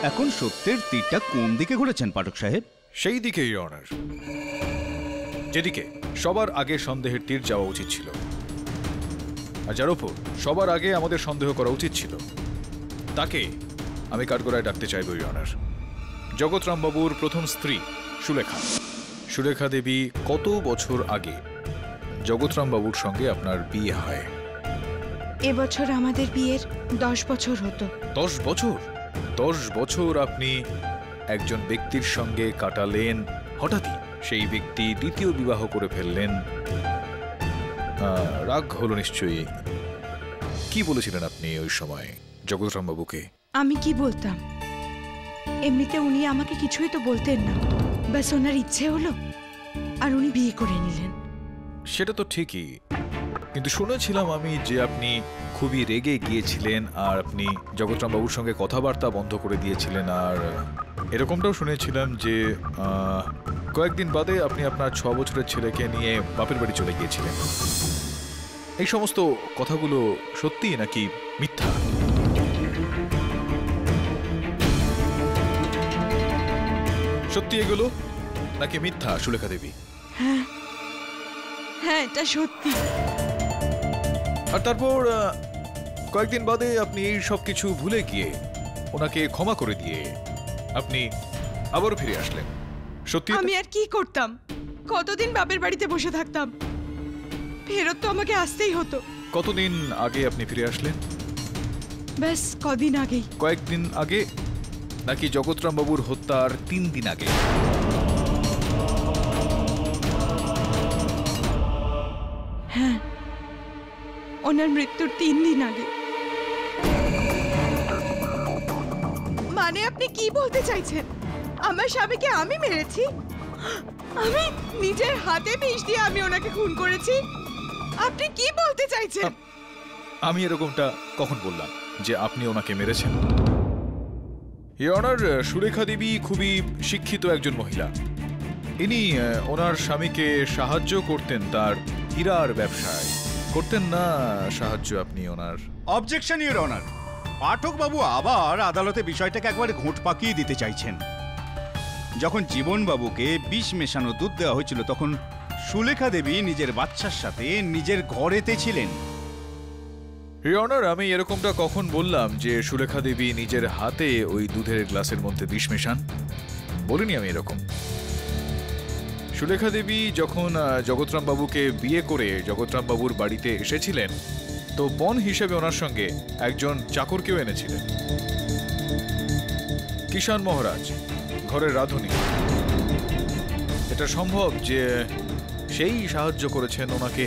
এখন সত্যের তীরটা কোন দিকে ঘুরেছেন পাঠক সাহেব? সেই দিকে ইওর অনার, যেদিকে সবার আগে সন্দেহের তীর যাওয়া উচিত ছিল, আর যার উপর সবার আগে আমাদের সন্দেহ করা উচিত ছিল, তাকে আমি কাঠগড়ায় ডাকতে চাইব ইওর অনার। জগৎরাম বাবুর প্রথম স্ত্রী সুলেখা, সুলেখা দেবী, কত বছর আগে জগৎরাম বাবুর সঙ্গে আপনার বিয়ে হয়? এবছর আমাদের বিয়ের 10 বছর হতো। 10 বছর? 10 বছর আপনি একজন ব্যক্তির সঙ্গে কাটালেন, হঠাৎই সেই ব্যক্তি দ্বিতীয় বিবাহ করে ফেললেন। রাগ হলো নিশ্চয়ই। কি বলেছিলেন আপনি ওই সময় জগৎরাম বাবুকে? আমি কি বলতাম? এমনিতে উনি আমাকে কিছুই তো বলতেন না, ব্যাস ওনার ইচ্ছে হলো আর উনি বিয়ে করে নিলেন। সেটা তো ঠিকই, কিন্তু শুনেছিলাম আমি যে আপনি খুবই রেগে গিয়েছিলেন আর আপনি জগৎরাম বাবুর সঙ্গে কথাবার্তা বন্ধ করে দিয়েছিলেন। আর এরকমটাও শুনেছিলাম যে কয়েকদিন বাদে আপনি আপনার 6 বছরের ছেলেকে নিয়ে বাপের বাড়ি চলে গিয়েছিলেন। এই সমস্ত কথাগুলো সত্যি নাকি মিথ্যা? সত্যি এগুলো নাকি মিথ্যা সুলেখা দেবী? হ্যাঁ হ্যাঁ, এটা সত্যি। আর তারপর কয়েকদিন বাদে আপনি এই সব কিছু ভুলে গিয়ে ওনাকে ক্ষমা করে দিয়ে আপনি আবারও ফিরে আসলেন। সত্যি? আমি আর কি করতাম? কতদিন বাপের বাড়িতে বসে থাকতাম? ফেরত তো আমাকে আসতেই হতো। কতদিন আগে আপনি ফিরে আসলেন? ব্যাস কদিন আগেই। কয়েকদিন আগে নাকি জগৎরাম বাবুর হত্যার 3 দিন আগে? হ্যাঁ, ওনার মৃত্যুর 3 দিন আগে। মানে আপনি কি বলতে চাইছেন? আমার স্বামীকে আমি মেরেছি? আমি নিজের হাতে বিষ দিয়ে আমি ওনাকে খুন করেছি? আপনি কি বলতে চাইছেন? আমি এরকমটা কখন বললাম যে আপনি ওনাকে মেরেছেন? ইওর অনার, সুলেখা দেবী খুবই শিক্ষিত একজন মহিলা। ইনি ওনার স্বামীকে সাহায্য করতেন তার হীরার ব্যবসায়। করতেন না সাহায্য আপনি ওনার? Objection your honour. পাঠক বাবু আবার আদালতে বিষয়টাকে একবারে ঘোঁট পাকিয়ে দিতে চাইছেন। যখন জীবন বাবুকে বিষ মেশানো দুধ দেওয়া হয়েছিল তখন সুলেখা দেবী নিজের বাচ্চার সাথে নিজের ঘরেতে ছিলেন। ইওর অনার, আমি এরকমটা কখন বললাম যে সুলেখা দেবী নিজের হাতে ওই দুধের গ্লাসের মধ্যে বিষ মেশান? বলিনি আমি এরকম। সুলেখা দেবী যখন জগৎরাম বাবুকে বিয়ে করে জগৎরাম বাবুর বাড়িতে এসেছিলেন তো বোন হিসেবে ওনার সঙ্গে একজন চাকরকেও এনেছিলেন, কিষাণ মহারাজ, ঘরের রাঁধুনি। এটা সম্ভব যে সেই সাহায্য করেছেন ওনাকে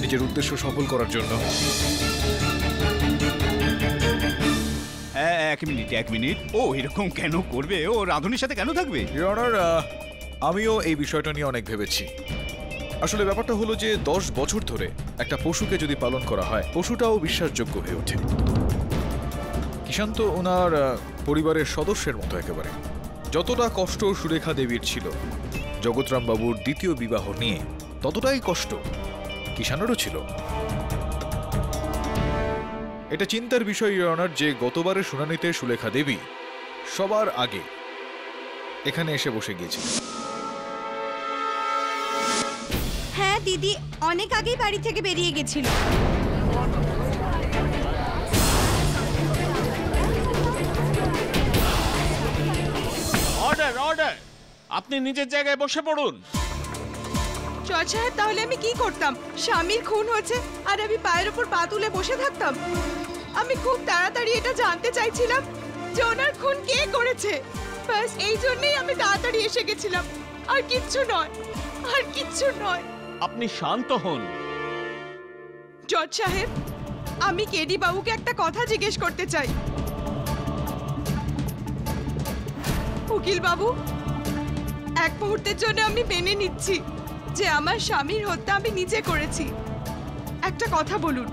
নিজের উদ্দেশ্য সফল করার জন্য। এক মিনিট। ও এরকম কেন করবে? ও রাঁধুনির সাথে কেন থাকবে? ইওর অনার, আমিও এই বিষয়টা নিয়ে অনেক ভেবেছি। আসলে ব্যাপারটা হলো যে 10 বছর ধরে একটা পশুকে যদি পালন করা হয় পশুটাও বিশ্বাসযোগ্য হয়ে ওঠে। কিষাণ তো ওনার পরিবারের সদস্যের মতো একেবারে। যতটা কষ্ট সুলেখা দেবীর ছিল জগৎরাম বাবুর দ্বিতীয় বিবাহ নিয়ে, ততটাই কষ্ট কিষাণেরও ছিল। এটা চিন্তার বিষয় ইওর অনার যে গতবারের শুনানিতে সুলেখা দেবী সবার আগে এখানে এসে বসে গিয়েছিল। হ্যাঁ দিদি অনেক আগেই বাড়ি থেকে বেরিয়ে গেছিল। অর্ডার অর্ডার, আপনি নিজের জায়গায় বসে পড়ুন। জজ সাহেব, তাহলে আমি কি করতাম? স্বামীর খুন হয়েছে আর আমি পায়ের উপর পা তুলে বসে থাকতাম? আমি খুব তাড়াতাড়ি এটা জানতে চাইছিলাম যে ওনার খুন কে করেছে। ব্যাস এই জন্যই আমি তাড়াতাড়ি এসে গেছিলাম, আর কিচ্ছু নয়, আর কিচ্ছু নয়। আপনি শান্ত হন। জজ সাহেব, আমি কেডি বাবুকে একটা কথা জিজ্ঞেস করতে চাই। উকিল বাবু, এক মুহূর্তের জন্য আমি মেনে নিচ্ছি যে আমার স্বামীর হত্যা আমি নিজে করেছি। একটা কথা বলুন,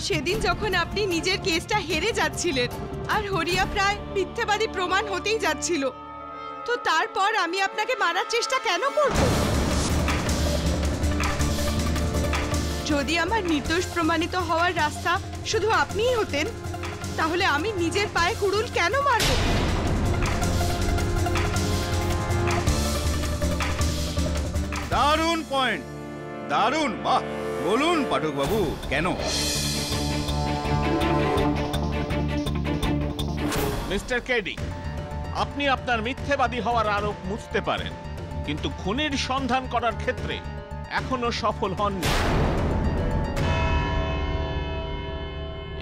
সেদিন যখন আপনি নিজের কেসটা হেরে যাচ্ছিলেন আর হরিয়া প্রায় মিথ্যাবাদী প্রমাণ হতেই যাচ্ছিল, তো তারপর আমি আপনাকে মারার চেষ্টা কেন করব? যদি আমার নির্দোষ প্রমাণিত হওয়ার রাস্তা শুধু আপনিই হতেন, তাহলে আমি নিজের পায়ে কুড়ুল কেন মারব? দারুণ পয়েন্ট, দারুণ। বাহ, বলুন পাঠক বাবু, কেন? মিস্টার কেডি, আপনি আপনার মিথ্যেবাদী হওয়ার আরোপ মুছতে পারেন, কিন্তু খুনির সন্ধান করার ক্ষেত্রে এখনো সফল হননি।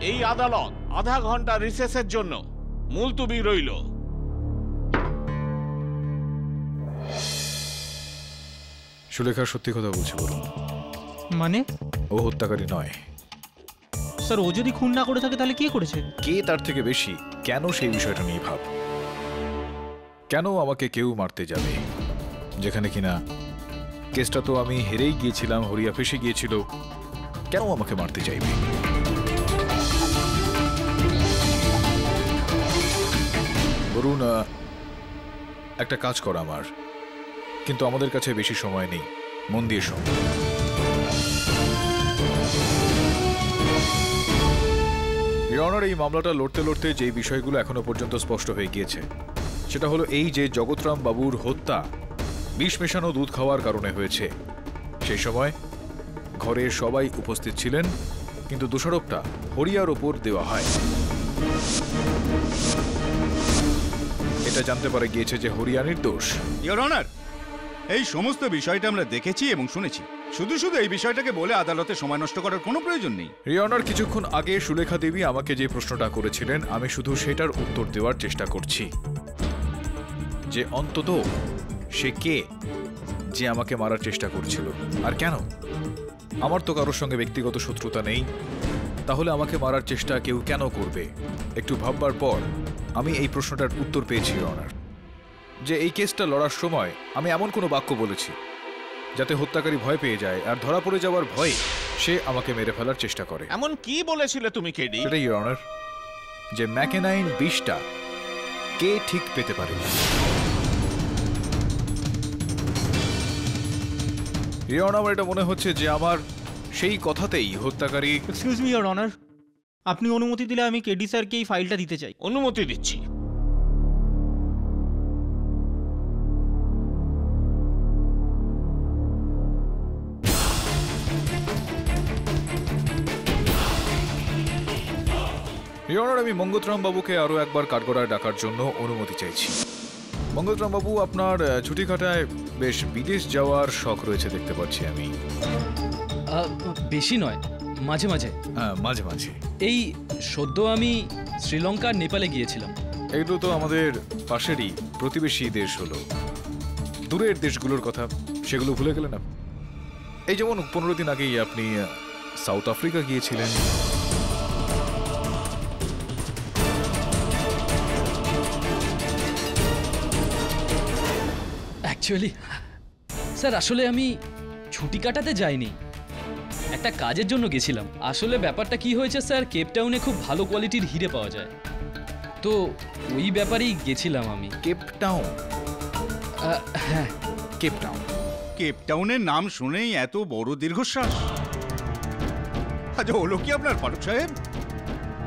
এই আদালত আধা ঘন্টা রিসেসের জন্য মুলতুবি রইল। সুলেখা সত্যি কথা বলছি বলুন, মানে ও হত্যাকারী নয়। স্যার ও যদি খুন না করে থাকে তাহলে কে করেছে? কে তার থেকে বেশি, কেন সেই বিষয়টা নিয়ে ভাব। কেন আমাকে কেউ মারতে যাবে, যেখানে কিনা কেসটা তো আমি হেরেই গিয়েছিলাম, হরিয়া ফেসে গিয়েছিল, কেন আমাকে মারতে চাইবে? বরুণ, একটা কাজ করা আমার, কিন্তু আমাদের কাছে বেশি সময় নেই, মন দিয়ে শোন। ইয়নার এই মামলাটা লড়তে লড়তে যে বিষয়গুলো এখনো পর্যন্ত স্পষ্ট হয়ে গিয়েছে সেটা হলো এই যে জগৎরাম বাবুর হত্যা বিষ মেশানো দুধ খাওয়ার কারণে হয়েছে। সেই সময় ঘরের সবাই উপস্থিত ছিলেন, কিন্তু দোষারোপটা হরিয়ার ওপর দেওয়া হয়। এটা জানতে পারা গিয়েছে যে হরিয়া নির্দোষ। ইওর অনার, এই সমস্ত বিষয়টা আমরা দেখেছি এবং শুনেছি। শুধু শুধু এই বিষয়টাকে বলে আদালতে সময় নষ্ট করার কোনো প্রয়োজন নেই। রিয়নার, কিছুক্ষণ আগে সুলেখা দেবী আমাকে যে প্রশ্নটা করেছিলেন আমি শুধু সেটার উত্তর দেওয়ার চেষ্টা করছি, যে অন্তত সে কে যে আমাকে মারার চেষ্টা করছিল, আর কেন? আমার তো কারোর সঙ্গে ব্যক্তিগত শত্রুতা নেই, তাহলে আমাকে মারার চেষ্টা কেউ কেন করবে? একটু ভাববার পর আমি এই প্রশ্নটার উত্তর পেয়েছি রিয়নার, যে এই কেসটা লড়ার সময় আমি এমন কোনো বাক্য বলেছি যাতে হত্যাকারী ভয় পেয়ে যায়, আর ধরা পড়ে যাওয়ার ভয়ে সে আমাকে মেরে ফেলার চেষ্টা করে। এমন কি বলেছিলে তুমি কেডি? সেটাই ইওর অনার, যে ম্যাকেনাইন বিষটা কে ঠিক পেতে পারে। ইওর অনার, এটা মনে হচ্ছে যে আমার সেই কথাতেই হত্যাকারী। এক্সকিউজ মি ইওর অনার, আপনি অনুমতি দিলে আমি কেডি স্যারকে এই ফাইলটা দিতে চাই। অনুমতি দিচ্ছি। ইওর অনার, আমি মঙ্গতরাম বাবুকে আরো একবার কাঠগড়ায় ডাকার জন্য অনুমতি চাইছি। মঙ্গতরাম বাবু, আপনার ছুটি কাটায় বেশ বিদেশ যাওয়ার শখ রয়েছে দেখতে পাচ্ছি আমি। বেশি নয়, মাঝে মাঝে। হ্যাঁ, মাঝে মাঝে। এই সদ্য আমি শ্রীলঙ্কা আর নেপালে গিয়েছিলাম। এগুলো তো আমাদের পাশেরই প্রতিবেশী দেশ হলো, দূরের দেশগুলোর কথা সেগুলো ভুলে গেলেন আপনি? এই যেমন 15 দিন আগেই আপনি সাউথ আফ্রিকা গিয়েছিলেন। অ্যাকচুয়ালি স্যার, আসলে আমি ছুটি কাটাতে যাইনি, একটা কাজের জন্য গেছিলাম। আসলে ব্যাপারটা কি হয়েছে স্যার, কেপটাউনে খুব ভালো কোয়ালিটির হিরে পাওয়া যায়, তো ওই ব্যাপারেই গেছিলাম আমি। কেপটাউন? হ্যাঁ, কেপটাউন। কেপটাউনের নাম শুনেই এত বড় দীর্ঘশ্বাস? আচ্ছা, হলো কি আপনার পাঠক সাহেব?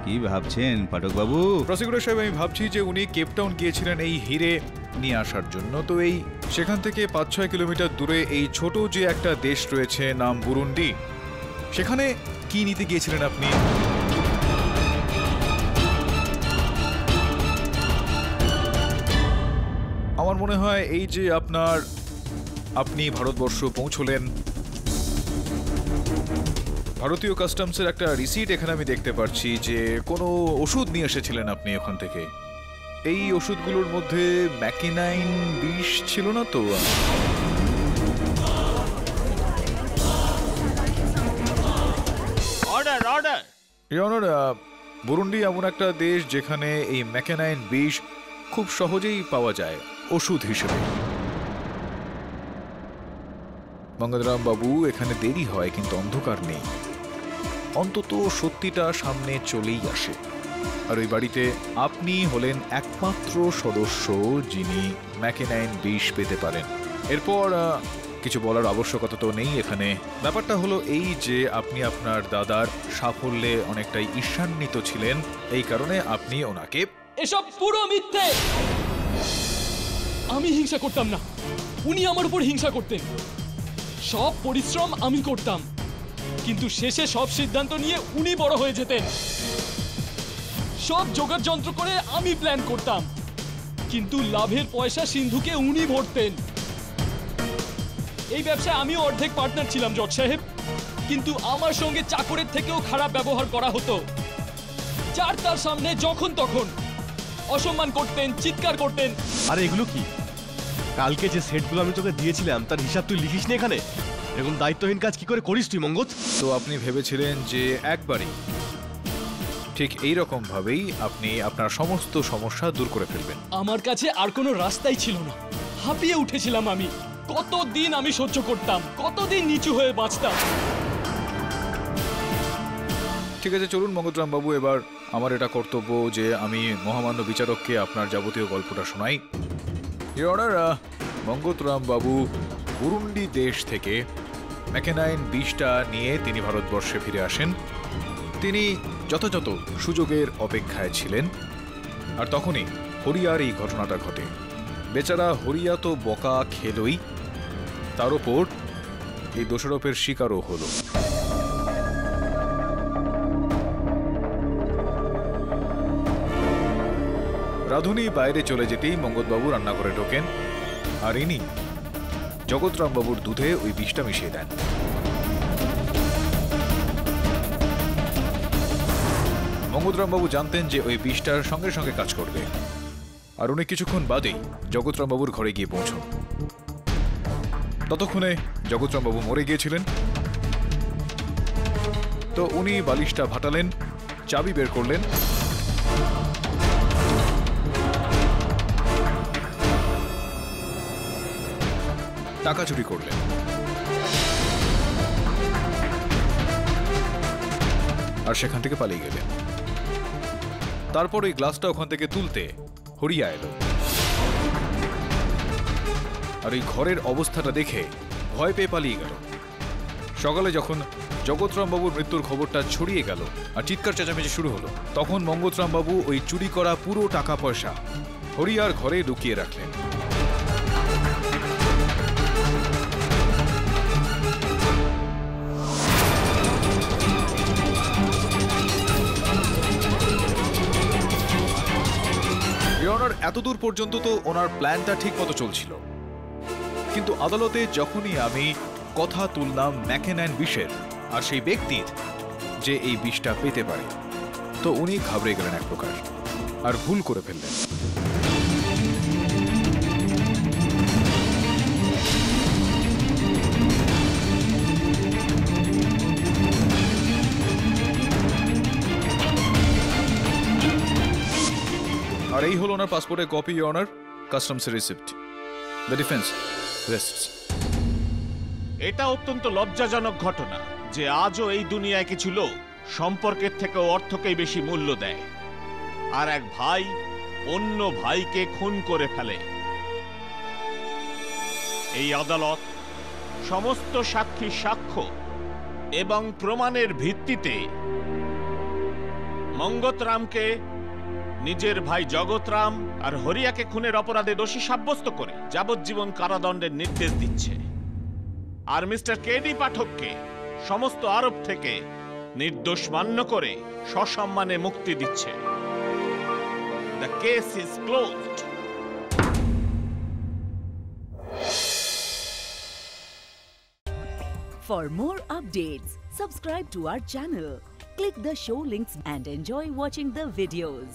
কি ভাবছেন পাঠক বাবু? প্রসিকিউটর সাহেব, আমি ভাবছি যে উনি কেপটাউন গিয়েছিলেন এই হিরে নিয়ে আসার জন্য, তো এই সেখান থেকে 5-6 কিলোমিটার দূরে এই ছোট যে একটা দেশ রয়েছে নাম বুরুন্ডি, সেখানে কি নিতে গিয়েছিলেন আপনি? আমার মনে হয় এই যে আপনি ভারতবর্ষ পৌঁছলেন, ভারতীয় কাস্টমসের একটা রিসিট এখানে আমি দেখতে পাচ্ছি যে কোনো ওষুধ নিয়ে এসেছিলেন আপনি ওখান থেকে। এই ওষুধগুলোর মধ্যে ম্যাকেনাইন বিষ ছিল না তো? Order order. ইওর বুরুন্ডি এমন একটা দেশ যেখানে এই ম্যাকেনাইন বিষ খুব সহজেই পাওয়া যায় ওষুধ হিসেবে। মঙ্গলরাম বাবু, এখানে দেরি হয় কিন্তু অন্ধকার নেই, অন্তত সত্যিটা সামনে চলেই আসে। আর ওই বাড়িতে আপনি হলেন একমাত্র সদস্য যিনি ম্যাকেনাইন বিষ পেতে পারেন। এরপর কিছু বলার আবশ্যকতা তো নেই এখানে। ব্যাপারটা হলো এই যে আপনি আপনার দাদার সাফল্যে অনেকটাই ঈর্ষান্বিত ছিলেন, এই কারণে আপনি ওনাকে। এসব পুরো মিথ্যে। আমি হিংসা করতাম না, উনি আমার উপর হিংসা করতেন। সব পরিশ্রম আমি করতাম, কিন্তু শেষে সব সিদ্ধান্ত নিয়ে উনি বড় হয়ে যেতেন। সব জোগাড় যন্ত্র করে আমি প্ল্যান করতাম, কিন্তু লাভের পয়সা সিন্ধুকে উনি ভরতেন। এই ব্যবসায় আমিও অর্ধেক পার্টনার ছিলাম জজ সাহেব, কিন্তু আমার সঙ্গে চাকরের থেকেও খারাপ ব্যবহার করা হতো। যার তার সামনে যখন তখন অসম্মান করতেন, চিৎকার করতেন। আরে এগুলো কি? কালকে যে সেটগুলো আমি তোকে দিয়েছিলাম তার হিসাব তুই লিখিস নি এখানে? এরকম দায়িত্বহীন কাজ কি করে করিস তুই মঙ্গত? তো আপনি ভেবেছিলেন যে একবারই ঠিক এই রকম ভাবেই আপনি আপনার সমস্ত সমস্যা দূর করে ফেলবেন। আমার কাছে আর কোনো রাস্তাই ছিল না, হাঁপিয়ে উঠেছিলাম আমি। কতদিন আমি সহ্য করতাম, কতদিন নিচু হয়ে বাঁচতাম। ঠিক আছে, চলুন মঙ্গতরাম বাবু, এবার আমার এটা কর্তব্য যে আমি মহামান্য বিচারককে আপনার যাবতীয় গল্পটা শোনাই। ইওর অনার, মঙ্গতরাম বাবু বুরুন্ডি দেশ থেকে ম্যাকেনাইন বিষটা নিয়ে তিনি ভারতবর্ষে ফিরে আসেন। তিনি যথাযথ সুযোগের অপেক্ষায় ছিলেন, আর তখনই হরিয়ার এই ঘটনাটা ঘটে। বেচারা হরিয়া তো বকা খেলই, তার ওপর এই দোষারোপের শিকারও হলো। রাধুনী বাইরে চলে যেতেই মঙ্গতবাবু রান্নাঘরে ঢোকেন, আর ইনি জগৎরামবাবুর দুধে ওই বিষটা মিশিয়ে দেন। মঙ্গতরামবাবু জানতেন যে ওই বিষটার সঙ্গে সঙ্গে কাজ করবে, আর উনি কিছুক্ষণ বাদেই জগৎরামবাবুর ঘরে গিয়ে পৌঁছন। ততক্ষণে জগৎরামবাবু মরে গিয়েছিলেন। তো উনি বালিশটা ভাটালেন, চাবি বের করলেন, টাকা চুরি করলেন, আর সেখান থেকে পালিয়ে গেলেন। তারপর ওই গ্লাসটা ওখান থেকে তুলতে হরিয়া এলো, আর ওই ঘরের অবস্থাটা দেখে ভয় পেয়ে পালিয়ে গেল। সকালে যখন জগৎরামবাবুর মৃত্যুর খবরটা ছড়িয়ে গেল আর চিৎকার চেঁচামেচি শুরু হলো, তখন মঙ্গতরামবাবু ওই চুরি করা পুরো টাকা পয়সা হরিয়ার ঘরে লুকিয়ে রাখলেন। এতদূর পর্যন্ত তো ওনার প্ল্যানটা ঠিক মতো চলছিল, কিন্তু আদালতে যখনই আমি কথা তুললাম ম্যাকেনাইন বিষের আর সেই ব্যক্তির যে এই বিষটা পেতে পারে, তো উনি ঘাবড়ে গেলেন এক প্রকার, আর ভুল করে ফেললেন। আর এই হলো ওনার পাসপোর্টের copy, your honour, customs receipt. The defence রেস্টস। এটা অত্যন্ত লজ্জাজনক ঘটনা যে আজও এই দুনিয়ায় কিছু লোক সম্পর্কের থেকেও অর্থকেই বেশি মূল্য দেয়, আর এক ভাই অন্য ভাইকে খুন করে ফেলে। এই আদালত সমস্ত সাক্ষীর সাক্ষ্য এবং প্রমাণের ভিত্তিতে মঙ্গতরামকে, নিজের ভাই জগৎরাম আর হরিয়াকে খুনের অপরাধে দোষী সাব্যস্ত করে যাবজ্জীবন কারাদণ্ডের নির্দেশ দিচ্ছে, আর মিস্টার কেডি পাঠককে সমস্ত আরোপ থেকে নির্দোষ মান্য করে সসম্মানে মুক্তি দিচ্ছে। The case is closed. For more updates, subscribe to our channel, click the show links and enjoy watching the videos.